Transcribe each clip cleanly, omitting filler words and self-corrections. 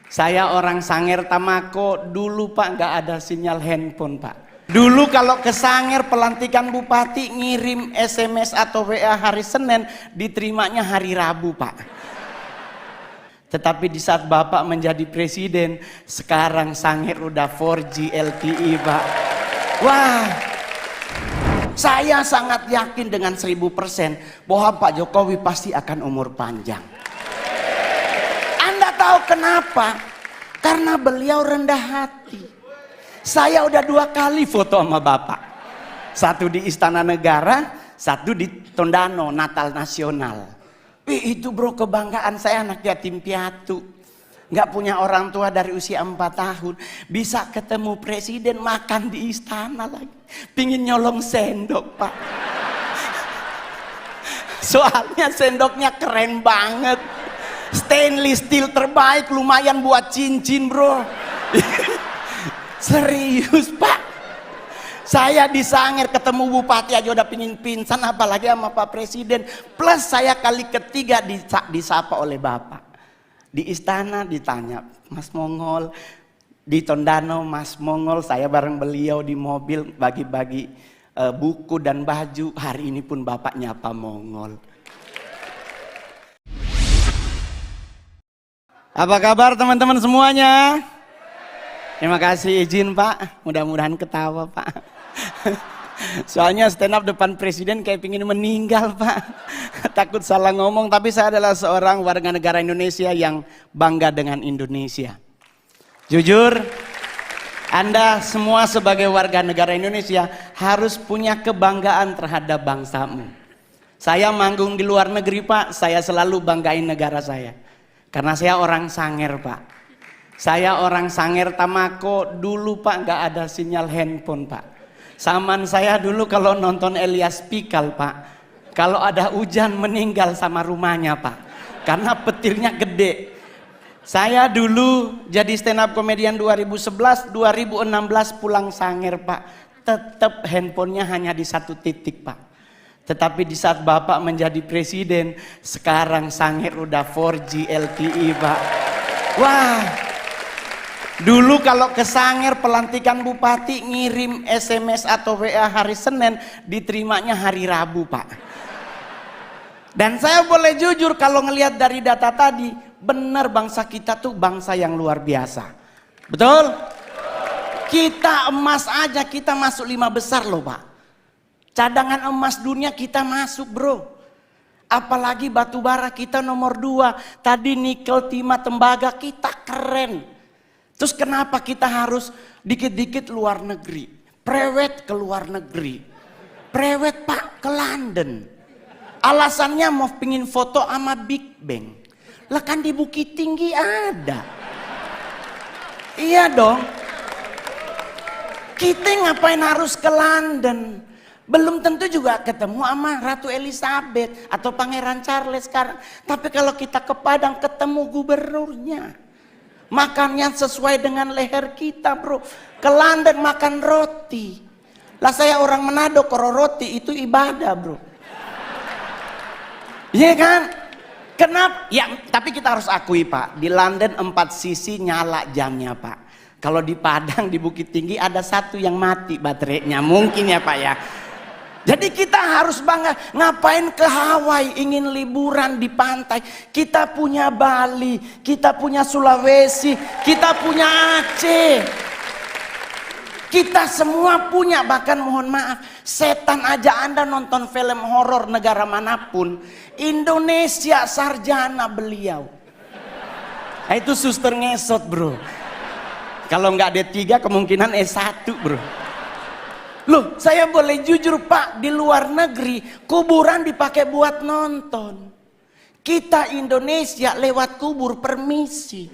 Saya orang Sangir Tamako, dulu Pak nggak ada sinyal handphone Pak. Dulu kalau ke Sangir pelantikan bupati ngirim SMS atau WA hari Senin, diterimanya hari Rabu Pak. Tetapi di saat Bapak menjadi presiden, sekarang Sangir udah 4G LTE Pak. Wah, saya sangat yakin dengan 1000% bahwa Pak Jokowi pasti akan umur panjang. Anda tahu kenapa? Karena beliau rendah hati. Saya udah 2 kali foto sama Bapak. Satu di Istana Negara, satu di Tondano, Natal Nasional. Itu bro, kebanggaan saya, anak yatim piatu. Nggak punya orang tua dari usia 4 tahun. Bisa ketemu presiden, makan di istana lagi. Pingin nyolong sendok Pak. Soalnya sendoknya keren banget. Stainless steel terbaik, lumayan buat cincin bro. Serius Pak. Saya di Sangir ketemu bupati aja udah pingin pingsan, apalagi sama Pak Presiden. Plus saya kali ketiga disapa oleh Bapak. Di istana ditanya, Mas Mongol. Di Tondano, Mas Mongol. Saya bareng beliau di mobil bagi-bagi buku dan baju. Hari ini pun Bapak nyapa Mongol. Apa kabar teman-teman semuanya? Terima kasih, izin Pak. Mudah-mudahan ketawa Pak. Soalnya stand up depan presiden kayak pingin meninggal Pak. Takut salah ngomong, tapi saya adalah seorang warga negara Indonesia yang bangga dengan Indonesia. Jujur, Anda semua sebagai warga negara Indonesia harus punya kebanggaan terhadap bangsamu. Saya manggung di luar negeri Pak, saya selalu banggain negara saya. Karena saya orang Sangir Pak. Saya orang Sangir Tamako, dulu Pak nggak ada sinyal handphone Pak. Saman saya dulu kalau nonton Elias Pikal Pak, kalau ada hujan meninggal sama rumahnya Pak, karena petirnya gede. Saya dulu jadi stand up komedian 2011, 2016 pulang Sangir Pak, tetap handphonenya hanya di 1 titik Pak. Tetapi di saat Bapak menjadi presiden, sekarang Sangir udah 4G LTE Pak. Wah. Dulu kalau ke Sangir pelantikan bupati ngirim SMS atau WA hari Senin, diterimanya hari Rabu Pak. Dan saya boleh jujur kalau ngelihat dari data tadi, benar bangsa kita tuh bangsa yang luar biasa. Betul? Kita emas aja kita masuk 5 besar loh Pak. Cadangan emas dunia kita masuk bro. Apalagi batu bara kita nomor 2. Tadi nikel, timah, tembaga kita keren. Terus kenapa kita harus dikit-dikit luar negeri? Prewed ke luar negeri. Prewed Pak ke London. Alasannya mau pingin foto sama Big Bang. Lah kan di Bukit Tinggi ada. Iya dong. Kita ngapain harus ke London? Belum tentu juga ketemu sama Ratu Elizabeth atau Pangeran Charles sekarang. Tapi kalau kita ke Padang ketemu gubernurnya. Makannya sesuai dengan leher kita bro. Ke London makan roti. Lah saya orang Manado, kalau roti itu ibadah bro. Iya kan? Kenapa? Ya tapi kita harus akui Pak, di London 4 sisi nyala jamnya Pak. Kalau di Padang di Bukit Tinggi ada 1 yang mati baterainya. Mungkin ya Pak ya. Jadi kita harus bangga. Ngapain ke Hawaii ingin liburan di pantai? Kita punya Bali, kita punya Sulawesi, kita punya Aceh. Kita semua punya, bahkan mohon maaf, setan aja Anda nonton film horor negara manapun, Indonesia sarjana beliau. Nah, itu suster ngesot bro. Kalau nggak D3 kemungkinan S1 bro. Loh, saya boleh jujur Pak, di luar negeri kuburan dipakai buat nonton. Kita Indonesia lewat kubur permisi.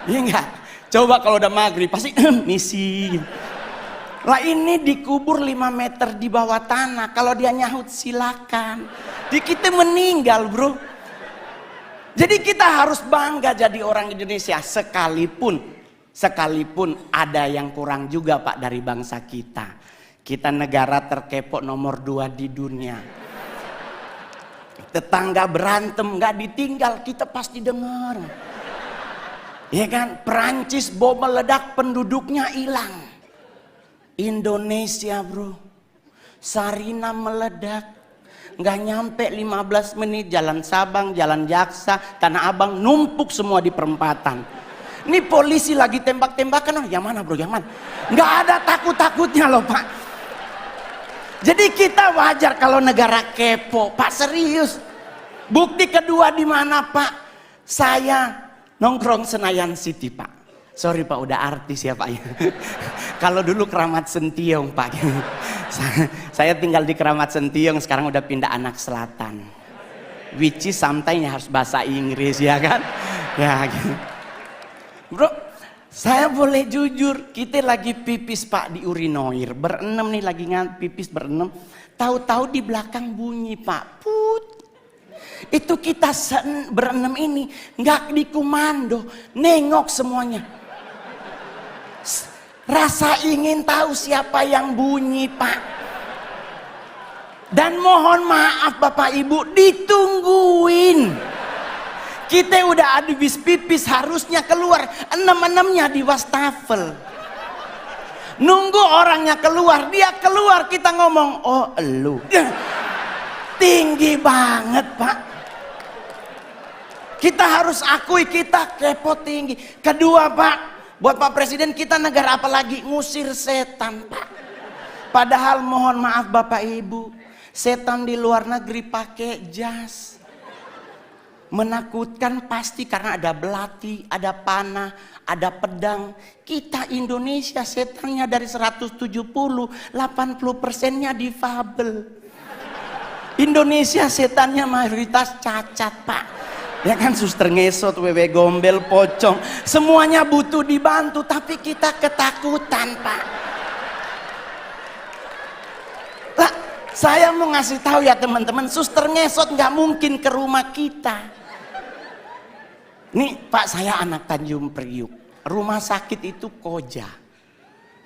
Iya enggak? Coba kalau udah maghrib pasti misi. Lah ini dikubur 5 meter di bawah tanah. Kalau dia nyahut silakan. Di kita meninggal bro. Jadi kita harus bangga jadi orang Indonesia sekalipun ada yang kurang juga Pak dari bangsa kita. Kita negara terkepo nomor 2 di dunia. Tetangga berantem nggak ditinggal, kita pasti dengar. Ya kan, Perancis bom meledak penduduknya hilang. Indonesia bro, Sarina meledak, nggak nyampe 15 menit jalan Sabang, jalan Jaksa, Tanah Abang numpuk semua di perempatan. Ini polisi lagi tembak-tembakan, oh yang mana bro, yang mana? Nggak ada takut-takutnya loh Pak. Jadi kita wajar kalau negara kepo, Pak, serius. Bukti kedua di mana Pak? Saya nongkrong Senayan City Pak. Sorry Pak, udah artis ya Pak. Kalau dulu Keramat Sentiong Pak. Saya tinggal di Keramat Sentiong, sekarang udah pindah Anak Selatan. Which is sometimes harus bahasa Inggris ya kan? Ya gitu. Bro, saya boleh jujur, kita lagi pipis Pak di urinoir, berenam nih lagi pipis berenam, tahu-tahu di belakang bunyi Pak, put. Itu kita berenam ini nggak dikomando, nengok semuanya. Rasa ingin tahu siapa yang bunyi Pak. Dan mohon maaf Bapak Ibu, ditungguin. Kita udah habis pipis, harusnya keluar, enam-enamnya di wastafel. Nunggu orangnya keluar, dia keluar, kita ngomong, oh elu. Tinggi banget Pak. Kita harus akui kita kepo tinggi. Kedua Pak, buat Pak Presiden, kita negara apa lagi? Ngusir setan Pak. Padahal mohon maaf Bapak Ibu, setan di luar negeri pakai jas. Menakutkan pasti karena ada belati, ada panah, ada pedang. Kita Indonesia setannya dari 170, 80%-nya difabel. Indonesia setannya mayoritas cacat Pak. Ya kan, suster ngesot, wewe gombel, pocong, semuanya butuh dibantu, tapi kita ketakutan Pak. Lah, saya mau ngasih tahu ya teman-teman, suster ngesot nggak mungkin ke rumah kita. Nih Pak, saya anak Tanjung Priuk, rumah sakit itu Koja.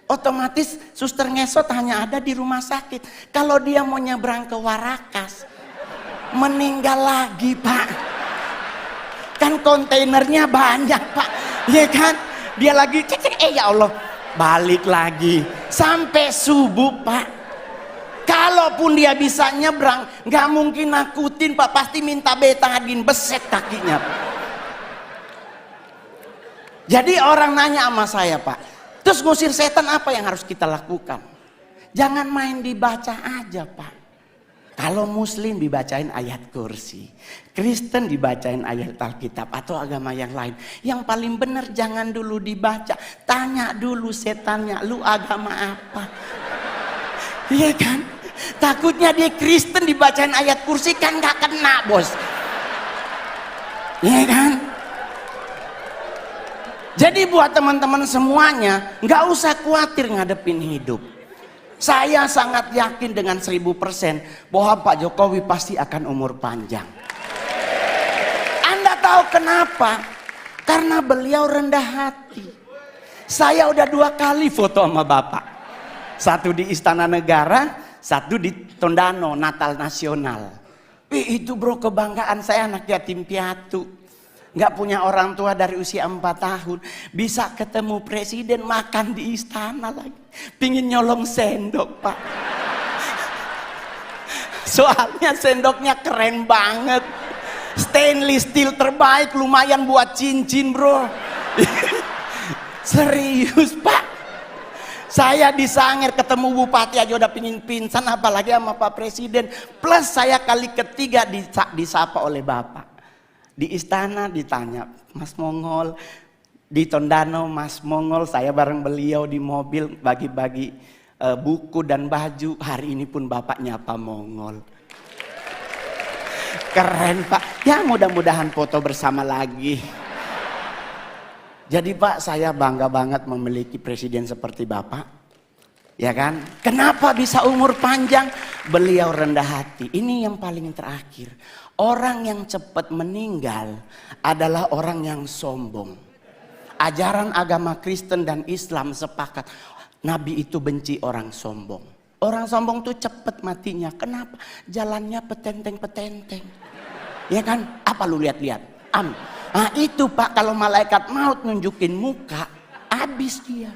Otomatis suster ngesot hanya ada di rumah sakit. Kalau dia mau nyebrang ke Warakas, meninggal lagi Pak. Kan kontainernya banyak Pak, ya kan? Dia lagi cek, ya Allah, balik lagi sampai subuh Pak. Kalaupun dia bisa nyebrang, nggak mungkin nakutin Pak, pasti minta betadin, beset kakinya Pak. Jadi orang nanya sama saya Pak, terus ngusir setan apa yang harus kita lakukan? Jangan main dibaca aja Pak. Kalau Muslim dibacain ayat kursi, Kristen dibacain ayat Alkitab atau agama yang lain. Yang paling benar jangan dulu dibaca, tanya dulu setannya, lu agama apa? Iya kan? Takutnya dia Kristen dibacain ayat kursi kan gak kena bos. Iya kan? Jadi buat teman-teman semuanya, nggak usah khawatir ngadepin hidup. Saya sangat yakin dengan 1000% bahwa Pak Jokowi pasti akan umur panjang. Anda tahu kenapa? Karena beliau rendah hati. Saya udah 2 kali foto sama Bapak. Satu di Istana Negara, satu di Tondano, Natal Nasional. Itu bro, kebanggaan saya, anak yatim piatu. Nggak punya orang tua dari usia 4 tahun, bisa ketemu presiden, makan di istana lagi, pingin nyolong sendok Pak. Soalnya sendoknya keren banget, stainless steel terbaik, lumayan buat cincin bro. Serius Pak, saya di Sangir ketemu bupati aja udah pingin pingsan, apalagi sama Pak Presiden. Plus saya kali ketiga disapa oleh Bapak. Di istana ditanya, Mas Mongol, di Tondano Mas Mongol, saya bareng beliau di mobil bagi-bagi buku dan baju. Hari ini pun Bapak nyapa Mongol. Keren Pak, ya mudah-mudahan foto bersama lagi. Jadi Pak, saya bangga banget memiliki presiden seperti Bapak. Ya kan? Kenapa bisa umur panjang? Beliau rendah hati. Ini yang paling terakhir. Orang yang cepat meninggal adalah orang yang sombong. Ajaran agama Kristen dan Islam sepakat, Nabi itu benci orang sombong. Orang sombong tuh cepat matinya. Kenapa? Jalannya petenteng-petenteng. Ya kan? Apa lu lihat-lihat? Nah itu Pak, kalau malaikat maut nunjukin muka, habis dia.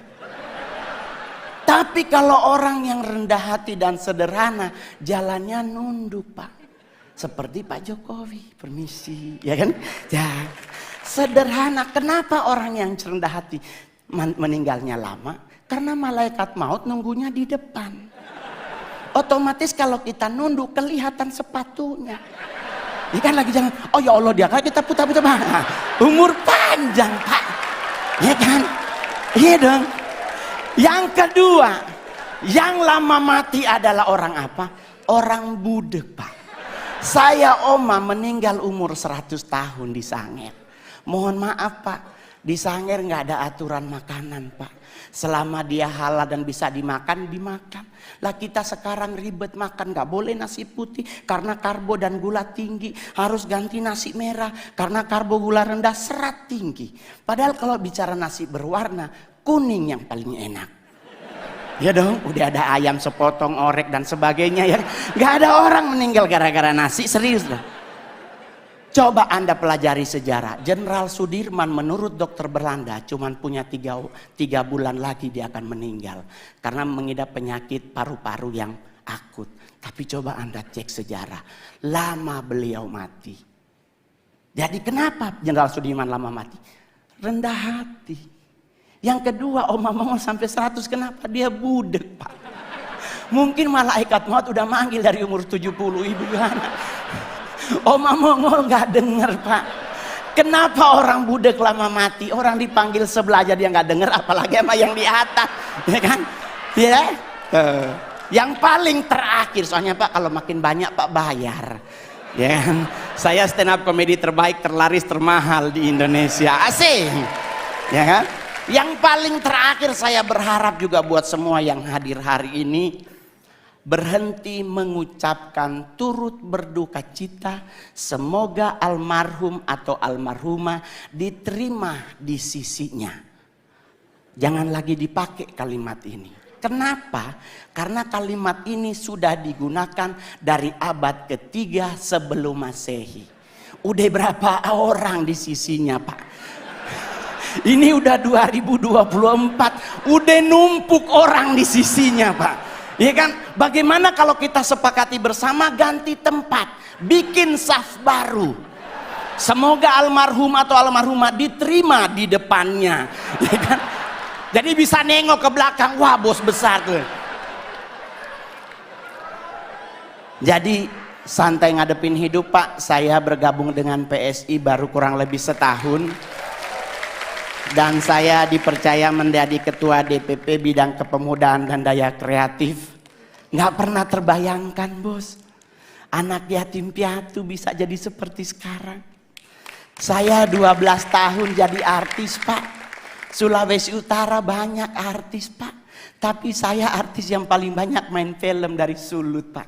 Tapi kalau orang yang rendah hati dan sederhana, jalannya nunduk Pak. Seperti Pak Jokowi, permisi, ya kan? Ya, sederhana. Kenapa orang yang rendah hati meninggalnya lama? Karena malaikat maut nunggunya di depan. Otomatis kalau kita nunduk kelihatan sepatunya. Dia kan lagi jalan, oh ya Allah dia kan kita putar-putar. Umur panjang Pak. Ya kan? Iya dong. Yang kedua, yang lama mati adalah orang apa? Orang budek Pak. Saya oma meninggal umur 100 tahun di Sangir. Mohon maaf Pak, di Sangir nggak ada aturan makanan Pak. Selama dia halal dan bisa dimakan, dimakan. Lah kita sekarang ribet makan, nggak boleh nasi putih karena karbo dan gula tinggi. Harus ganti nasi merah karena karbo gula rendah, serat tinggi. Padahal kalau bicara nasi berwarna, kuning yang paling enak. Ya dong, udah ada ayam sepotong, orek dan sebagainya ya. Nggak ada orang meninggal gara-gara nasi, serius loh. Coba Anda pelajari sejarah. Jenderal Sudirman menurut dokter Belanda cuman punya 3 bulan lagi dia akan meninggal. Karena mengidap penyakit paru-paru yang akut. Tapi coba Anda cek sejarah. Lama beliau mati. Jadi kenapa Jenderal Sudirman lama mati? Rendah hati. Yang kedua, Oma Mongol sampai 100, kenapa? Dia budek Pak. Mungkin malaikat maut udah manggil dari umur 70, ibu anak. Oma Mongol nggak denger Pak. Kenapa orang budek lama mati? Orang dipanggil sebelah aja dia nggak denger, apalagi sama yang di atas, ya kan? Ya. Yang paling terakhir, soalnya Pak kalau makin banyak Pak bayar, ya kan? Saya stand up komedi terbaik, terlaris, termahal di Indonesia, asik, ya kan? Yang paling terakhir saya berharap juga buat semua yang hadir hari ini, berhenti mengucapkan turut berduka cita. Semoga almarhum atau almarhumah diterima di sisinya. Jangan lagi dipakai kalimat ini. Kenapa? Karena kalimat ini sudah digunakan dari abad ketiga sebelum Masehi. Udah berapa orang di sisinya Pak? Ini udah 2024, udah numpuk orang di sisinya Pak. Ya kan? Bagaimana kalau kita sepakati bersama ganti tempat, bikin saf baru. Semoga almarhum atau almarhumah diterima di depannya. Ya kan? Jadi bisa nengok ke belakang, wah bos besar tuh. Jadi santai ngadepin hidup Pak. Saya bergabung dengan PSI baru kurang lebih setahun. Dan saya dipercaya menjadi ketua DPP bidang kepemudaan dan daya kreatif. Nggak pernah terbayangkan bos, anak yatim piatu bisa jadi seperti sekarang. Saya 12 tahun jadi artis Pak. Sulawesi Utara banyak artis Pak. Tapi saya artis yang paling banyak main film dari Sulut Pak.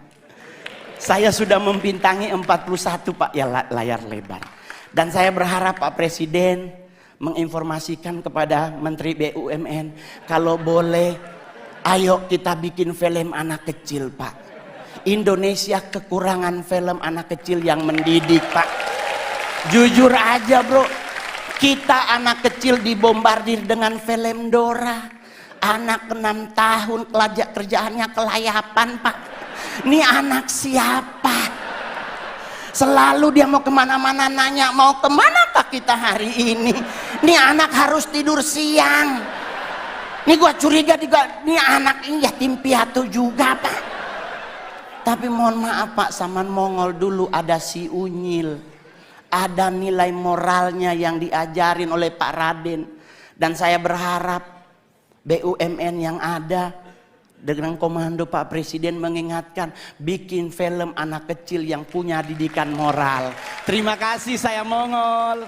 Saya sudah membintangi 41 Pak ya layar lebar. Dan saya berharap Pak Presiden menginformasikan kepada Menteri BUMN, kalau boleh ayo kita bikin film anak kecil Pak. Indonesia kekurangan film anak kecil yang mendidik Pak. Jujur aja bro, kita anak kecil dibombardir dengan film Dora. Anak 6 tahun kerjaannya kelayapan Pak. Ini anak siapa? Selalu dia mau kemana-mana nanya, mau kemana Pak kita hari ini? Ini anak harus tidur siang. Ini gua curiga juga, ini anak ini yatim piatu juga Pak. Tapi mohon maaf Pak, zaman Mongol dulu ada si Unyil. Ada nilai moralnya yang diajarin oleh Pak Raden. Dan saya berharap BUMN yang ada dengan komando Pak Presiden mengingatkan, bikin film anak kecil yang punya didikan moral. Terima kasih, saya Mongol.